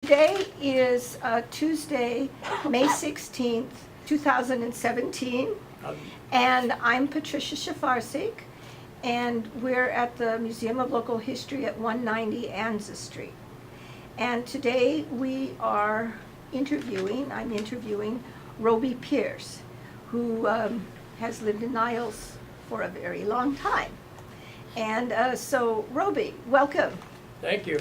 Today is Tuesday, May 16th, 2017, and I'm Patricia Schaffarczyk, and we're at the Museum of Local History at 190 Anza Street. And today I'm interviewing Roby Pierce, who has lived in Niles for a very long time. And so, Roby, welcome. Thank you.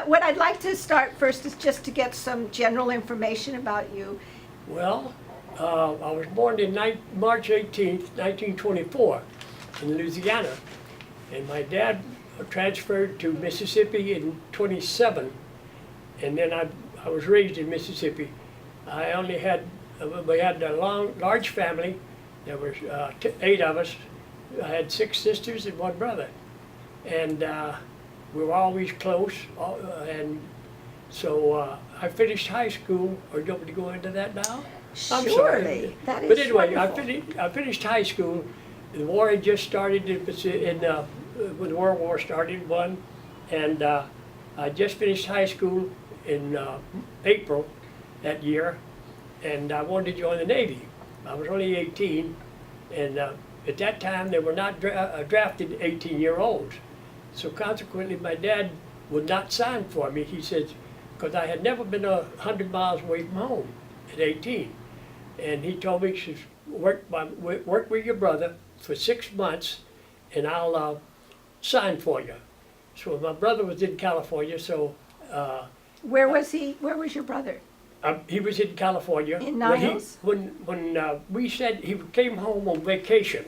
What I'd like to start first is just to get some general information about you. Well, I was born in March 18th, 1924 in Louisiana, and my dad transferred to Mississippi in 27, and then I was raised in Mississippi. We had a large family. There was 8 of us. I had 6 sisters and 1 brother, and we were always close, and so I finished high school. Or do you want me to go into that now? I'm Surely, sorry. that is But anyway, wonderful. I finished high school. The war had just started when the World War started, and I just finished high school in April that year, and I wanted to join the Navy. I was only 18, and at that time they were not drafted 18-year-olds. So consequently, my dad would not sign for me. He said, because I had never been 100 miles away from home at 18. And he told me, he says, work with your brother for 6 months, and I'll sign for you. So my brother was in California, so... Where was he? Where was your brother? He was in California. In Niles? When we said he came home on vacation,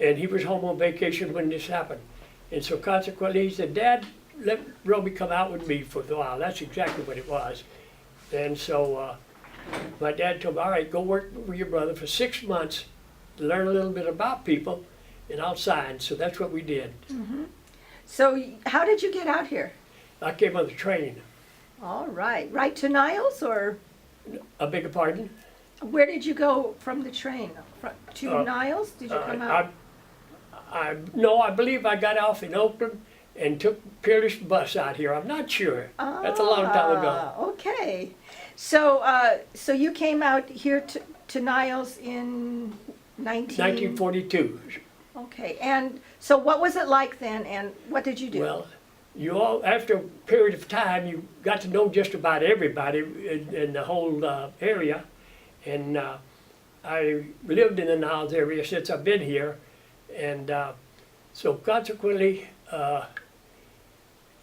and he was home on vacation when this happened. And so consequently, he said, Dad, let Roby come out with me for a while. That's exactly what it was. And so my dad told me, all right, go work with your brother for 6 months, learn a little bit about people, and I'll sign. So that's what we did. Mm-hmm. So how did you get out here? I came on the train. All right. Right to Niles, or I beg your pardon? where did you go from the train? To Niles? Did you come out? No, I believe I got off in Oakland and took Peerless bus out here. I'm not sure. That's a long time ago. Okay. So so you came out here to Niles in 1942. Okay. And so what was it like then, and what did you do? Well, after a period of time, you got to know just about everybody in the whole area. And I lived in the Niles area since I've been here. And so consequently,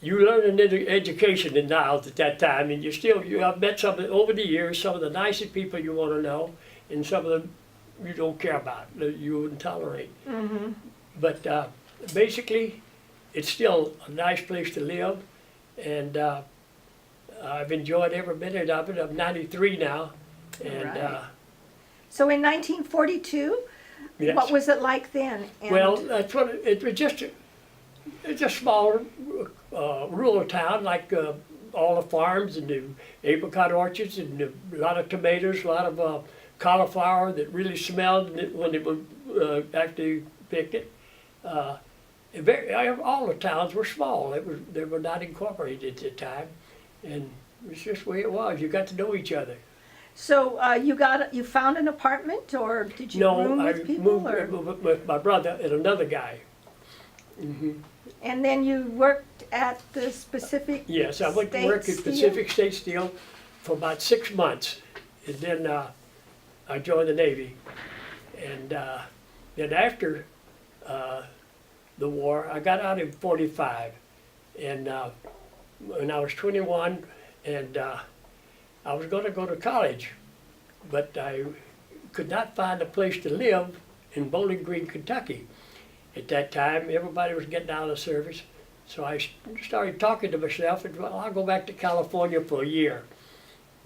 you learn an education in Niles at that time, and I've met over the years, some of the nicest people you want to know, and some of them you don't care about, you wouldn't tolerate. Mm-hmm. But basically, it's still a nice place to live, and I've enjoyed every minute of it. I'm 93 now, and Right. So in 1942, yes. what was it like then? And Well, that's what it was. It's a small rural town, like all the farms and the apricot orchards and a lot of tomatoes, a lot of cauliflower that really smelled when it was actually picked it. All the towns were small. They were not incorporated at the time, and it's just the way it was. You got to know each other. So you found an apartment, or did you room with people? I moved with my brother and another guy. Mm-hmm. And then you worked at the Pacific Yes, I went to work at Steel? Pacific State Steel for about 6 months, and then I joined the Navy. And then after the war, I got out in 45, and when I was 21, and I was going to go to college, but I could not find a place to live in Bowling Green, Kentucky. At that time, everybody was getting out of the service, so I started talking to myself, and well, I'll go back to California for a year.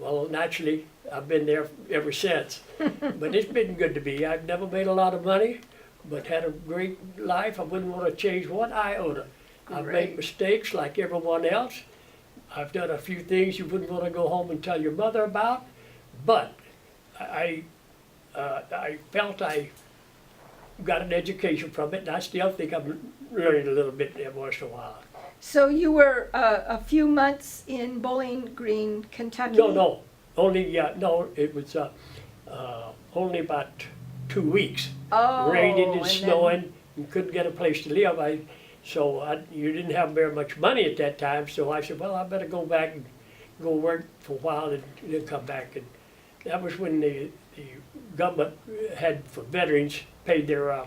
Well, naturally, I've been there ever since, but it's been good to me. I've never made a lot of money, but had a great life. I wouldn't want to change one iota. I've made mistakes like everyone else. I've done a few things you wouldn't want to go home and tell your mother about, but I felt I got an education from it, and I still think I'm learning a little bit every once in a while. So you were a few months in Bowling Green, Kentucky? No, only, no, it was only about 2 weeks. Oh, Raining and and then- snowing, you couldn't get a place to live. You didn't have very much money at that time, so I said, well, I better go back and go work for a while and then come back. And that was when the government had, for veterans, paid their,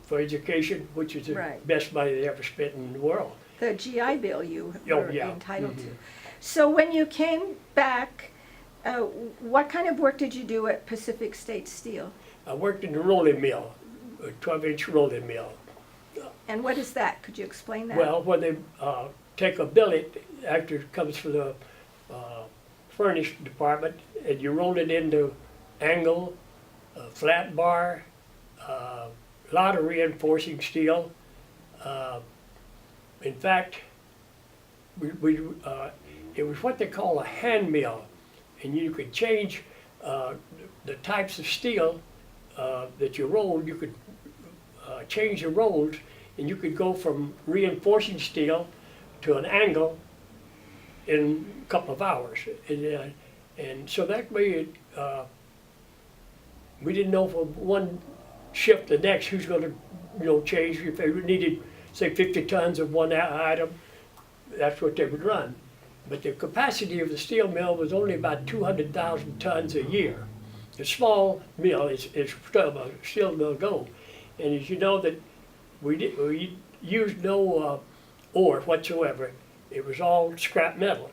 for education, which is the Right. best money they ever spent in the world. The GI Bill you Oh, were yeah. entitled to. Mhm. So when you came back, what kind of work did you do at Pacific State Steel? I worked in the rolling mill, a 12-inch rolling mill. And what is that? Could you explain that? Well, when they take a billet, after it comes from the furnace department, and you roll it into angle, flat bar, a lot of reinforcing steel. In fact, it was what they call a hand mill, and you could change the types of steel that you rolled. You could change the rolls, and you could go from reinforcing steel to an angle in a couple of hours. And so that way, we didn't know from one shift to the next who's going to, change. If they needed, say, 50 tons of one item, that's what they would run. But the capacity of the steel mill was only about 200,000 tons a year. A small mill is still a steel mill go. And as you know, that we used no ore whatsoever. It was all scrap metal.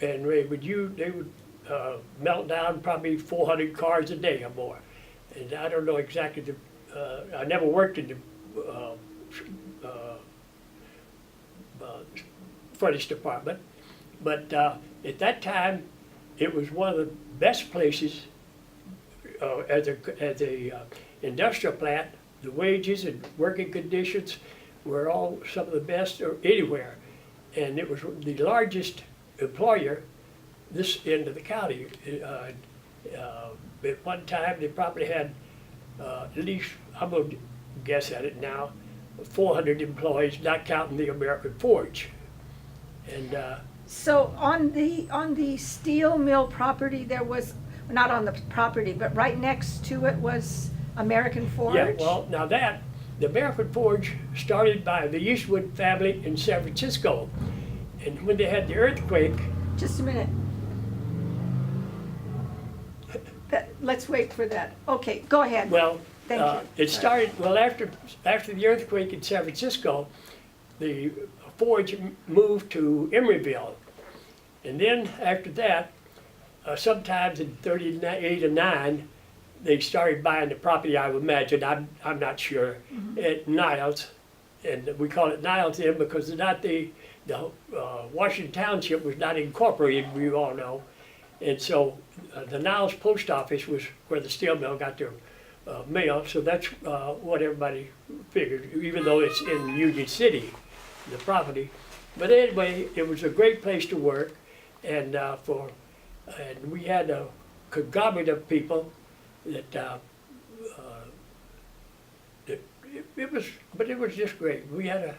And they would melt down probably 400 cars a day or more. And I don't know exactly I never worked in the furnace department, but at that time, it was one of the best places as a industrial plant. The wages and working conditions were all some of the best anywhere, and it was the largest employer this end of the county. At one time, they probably had at least, I'm going to guess at it now, 400 employees, not counting the American Forge. And So on the steel mill property, there was, not on the property, but right next to it was American Forge? yeah, well, now the American Forge started by the Eastwood family in San Francisco. And when they had the earthquake, Just a minute. Let's wait for that. Okay, go ahead. well, Thank you. it started, well, after the earthquake in San Francisco, the Forge moved to Emeryville. And then after that, sometimes in 38 or 9, they started buying the property, I would imagine, I'm not sure, at Niles. And we call it Niles then because the Washington Township was not incorporated, we all know. And so the Niles post office was where the steel mill got their mail, so that's what everybody figured, even though it's in Union City, the property. But anyway, it was a great place to work, and we had a conglomerate of people that it was just great. We had a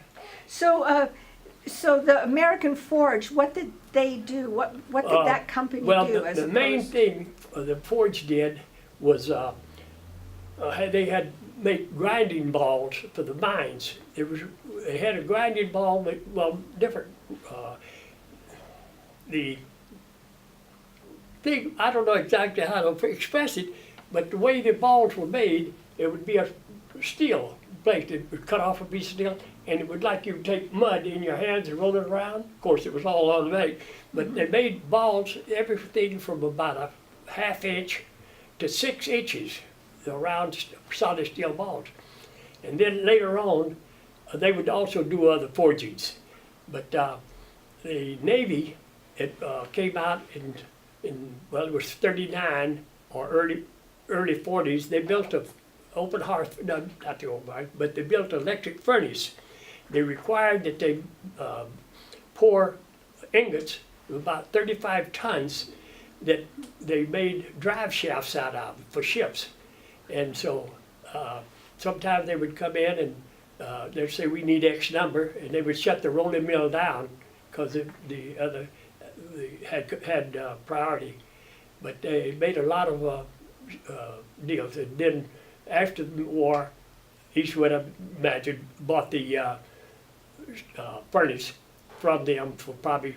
So the American Forge, what did they do? What did that company well, do? the main thing the Forge did was they had make grinding balls for the mines. They had a grinding ball, different. The thing, I don't know exactly how to express it, but the way the balls were made, it would be a steel plate that would cut off a piece of steel, and it would like you would take mud in your hands and roll it around. Of course, it was all automatic, but they made balls, everything from about a ½ inch to 6 inches, the round solid steel balls. And then later on, they would also do other forgings. But the Navy, it came out in it was 39 or early 40s. They built a open hearth, no, not the open hearth, but they built an electric furnace. They required that they pour ingots of about 35 tons that they made drive shafts out of for ships. And so sometimes they would come in and they'd say, we need X number, and they would shut the rolling mill down because the other had priority. But they made a lot of deals. And then after the war, Eastwood, I imagine, bought the furnace from them for probably,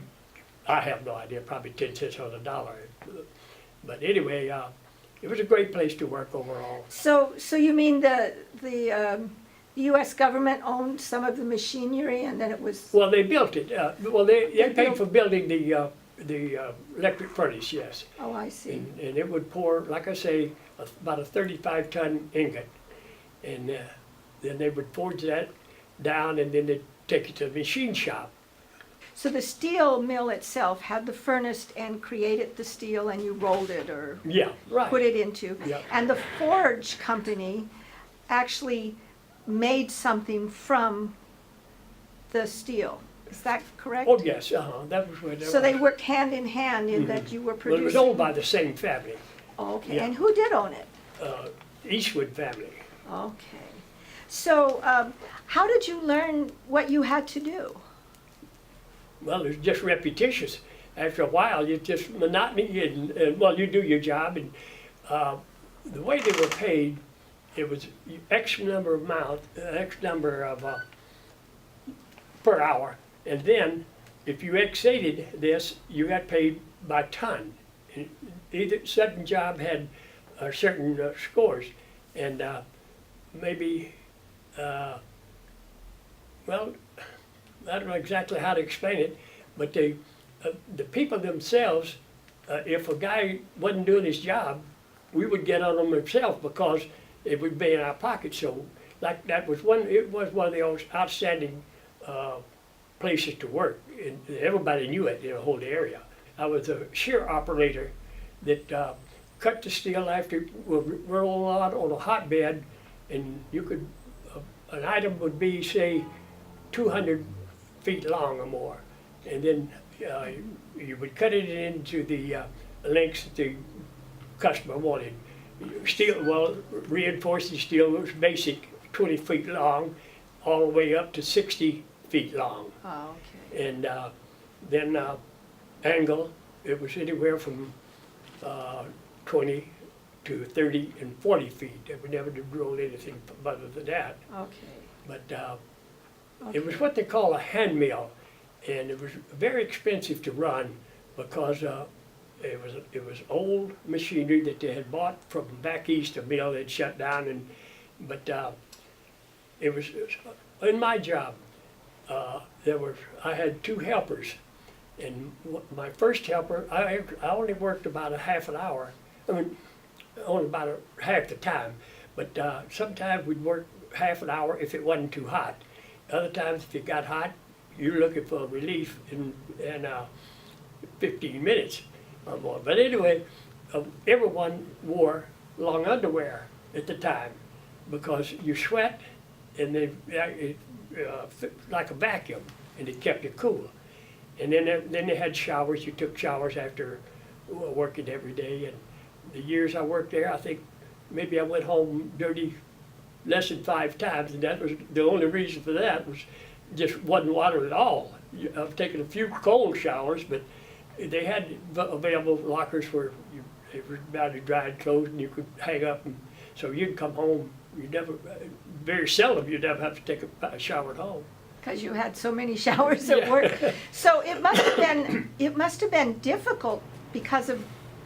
I have no idea, probably 10 cents on the dollar. But anyway, it was a great place to work overall. So you mean the U.S. government owned some of the machinery, and then it was? Well, they built it. They paid built- for building the electric furnace, yes. Oh, I see. And it would pour, like I say, about a 35-ton ingot. And then they would forge that down, and then they'd take it to the machine shop. So the steel mill itself had the furnace and created the steel, and you rolled it or Yeah, right. put it into. Yeah. And the forge company actually made something from the steel. Is that correct? Oh, yes, that was where So they worked hand in hand in that you were Well, it producing? was owned by the same family, Oh, okay, yeah. and who did own it? Eastwood family. Okay. So how did you learn what you had to do? Well, it's just repetitious. After a while, it's just monotony, and well, you do your job, and the way they were paid, it was X number of per hour, and then if you exceeded this, you got paid by ton. And either certain job had certain scores, and maybe, well, I don't know exactly how to explain it, but the people themselves, if a guy wasn't doing his job, we would get on him himself because it would be in our pocket. So, like it was one of the most outstanding places to work, and everybody knew it in the whole area. I was a shear operator that cut the steel after roll out on a hotbed, and you could an item would be, say, 200 feet long or more, and then you would cut it into the lengths that the customer wanted. Steel, well, reinforcing steel was basic, 20 feet long, all the way up to 60 feet long. Oh, okay. And then angle, it was anywhere from 20 to 30 and 40 feet. We never did roll anything other than that. Okay. But it was what they call a hand mill, and it was very expensive to run because it was old machinery that they had bought from back east. A mill had shut down, but it was in my job. I had two helpers, and my first helper, I only worked about a half an hour. I mean, only about half the time, but sometimes we'd work half an hour if it wasn't too hot. Other times, if it got hot, you're looking for relief in 15 minutes or more. But anyway, everyone wore long underwear at the time because you sweat, and it like a vacuum, and it kept you cool. And then they had showers. You took showers after working every day. And the years I worked there, I think maybe I went home dirty less than 5 times, and that was the only reason for that was just wasn't water at all. I've taken a few cold showers, but they had available lockers where it was about to dried clothes and you could hang up, and so you'd come home. You never, very seldom, you'd ever have to take a shower at home. Because you had so many showers at work. So it must have been difficult because of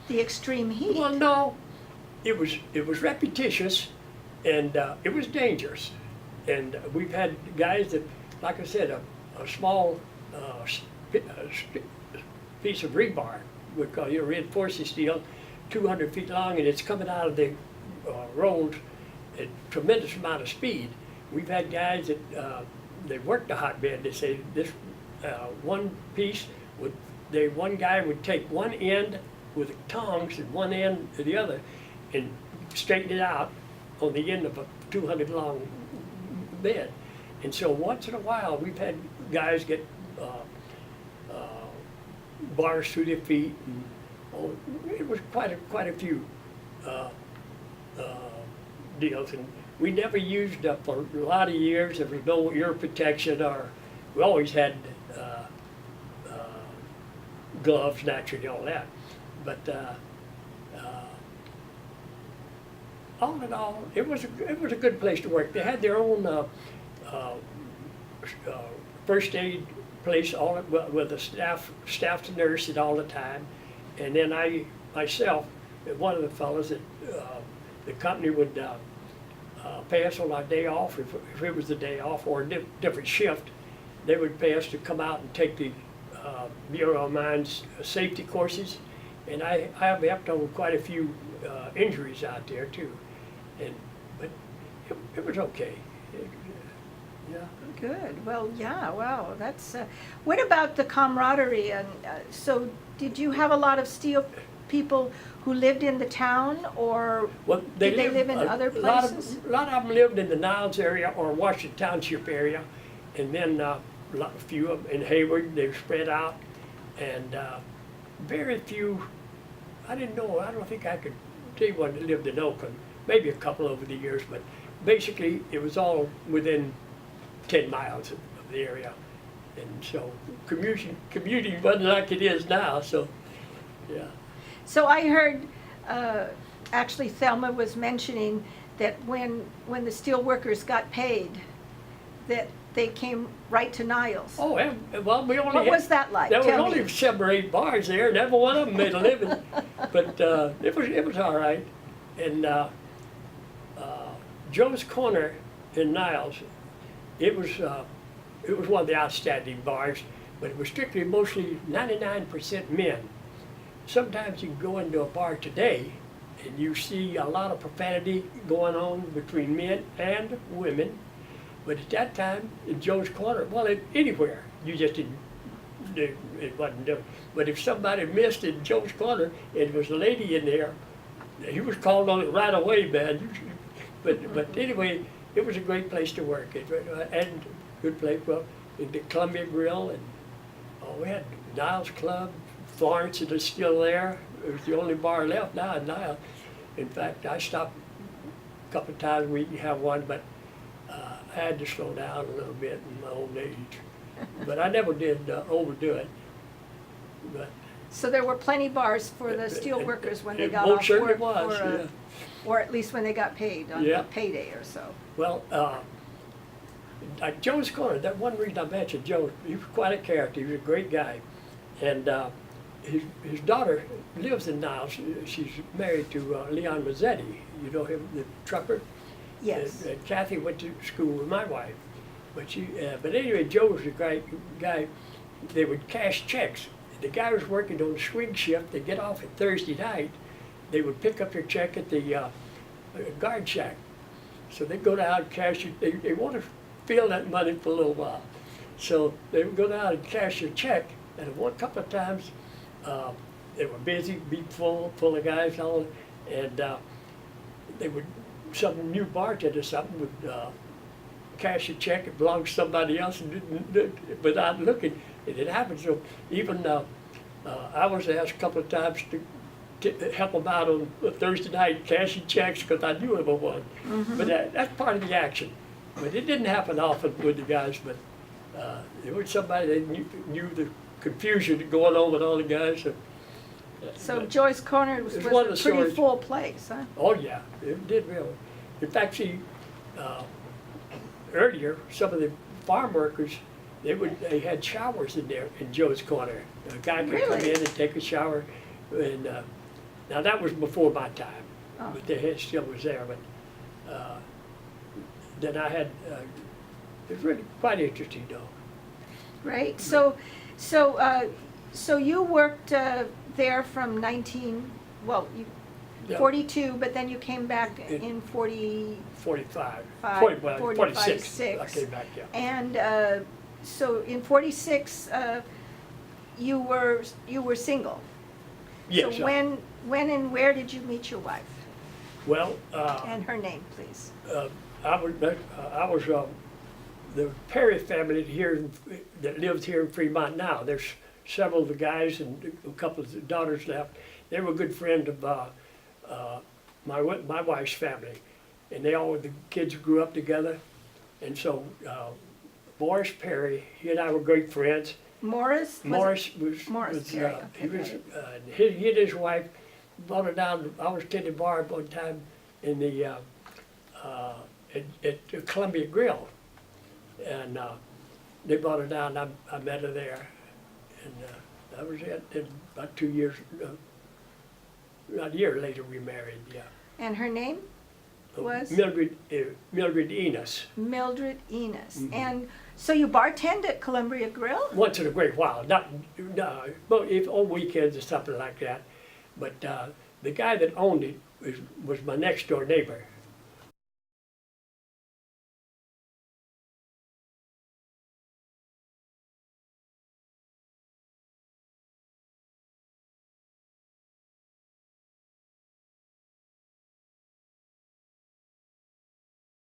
the extreme heat. Well, no, it was repetitious, and it was dangerous. And we've had guys that, like I said, a small piece of rebar, we call reinforcing steel, 200 feet long, and it's coming out of the rolled at tremendous amount of speed. We've had guys that they worked the hotbed. They say this one piece one guy would take one end with tongs and one end to the other, and straighten it out on the end of a 200 long bed. And so once in a while, we've had guys get bars through their feet, and it was quite a few deals. And we never used up for a lot of years. There was no ear protection, or we always had gloves, naturally, all that. But all in all, it was a good place to work. They had their own first aid place, all with a staff nurse it all the time, and then I myself, one of the fellows that the company would pay us on our day off, if it was the day off or a different shift, they would pay us to come out and take the Bureau of Mines safety courses, and I have helped on quite a few injuries out there too, but it was okay. Yeah. Good. Well, yeah. Wow. That's. What about the camaraderie? And so, did you have a lot of steel people who lived in the town, or Well, did they live in other places? A lot of them lived in the Niles area or Washington Township area, and then a few of them in Hayward. They were spread out, and very few. I didn't know. I don't think I could tell you one that lived in Oakland. Maybe a couple over the years, but basically it was all within 10 miles of the area, and so commuting wasn't like it is now. So, yeah. So I heard, actually Thelma was mentioning that when the steel workers got paid, that they came right to Niles. Oh, and, well, we only What had, was that like? there was Tell only me. 7 or 8 bars there, and every one of them made a living. But it was all right. And Joe's Corner in Niles, it was one of the outstanding bars, but it was strictly mostly 99% men. Sometimes you can go into a bar today and you see a lot of profanity going on between men and women, but at that time in Joe's Corner, well, anywhere, you just didn't, it wasn't different. But if somebody missed in Joe's Corner and there was a lady in there, he was called on it right away, man. But anyway, it was a great place to work, and good place. Well, in the Columbia Grill, and we had Niles Club. Florence is still there. It was the only bar left now in Niles. In fact, I stopped a couple of times a week to have one, but I had to slow down a little bit in my old age. But I never did overdo it. But So there were plenty bars for the steel workers when they it got most off certainly work, was, yeah. or at least when they got paid on Yeah. a payday or so. Well, Joe's Corner, that one reason I mentioned Joe, he was quite a character. He was a great guy. And his daughter lives in Niles. She's married to Leon Mazzetti. You know him, the trucker? Yes. Kathy went to school with my wife. But anyway, Joe was a great guy. They would cash checks. The guy was working on the swing shift. They get off at Thursday night. They would pick up their check at the guard shack. So they'd go down and cash it. They want to feel that money for a little while. So they would go down and cash their check. And one couple of times, they were busy, full of guys, all, and they would, some new bartender or something would cash a check. It belonged to somebody else, and without looking, it happened. So even I was asked a couple of times to help them out on a Thursday night cashing checks because I knew him one. Mm-hmm. But that's part of the action. But it didn't happen often with the guys. But there was somebody that knew the confusion going on with all the guys. So but Joyce Corner was one of a the pretty stories. full place, huh? Oh yeah, it did really. In fact, see, earlier some of the farm workers, they had showers in there in Joe's Corner. A guy could come Really? in and take a shower, and now that was before my time, Oh. but the head still was there. But then I had, it was really quite interesting though. Great. So you worked there from Yeah. 42, but then you came back in 40, 45, Five, 46. I 46. came back, yeah. and so in 46, you were single. Yes. So when and where did you meet your wife? Well, And her name, please. I was the Perry family that lives here in Fremont now. There's several of the guys and a couple of the daughters left. They were a good friend of my wife's family, and the kids grew up together. And so Morris Perry, he and I were great friends. Morris? Morris was, Perry, he okay. was, he and his wife brought her down. I was tending bar one time in the at Columbia Grill, and they brought her down. I met her there, and that was it. And about 2 years, about a year later, we married. Yeah. And her name was? Mildred Enos. Mildred Enos. Mhm. And so you bartend at Columbia Grill? Once in a great while, not but if on weekends or something like that. But the guy that owned it was my next door neighbor.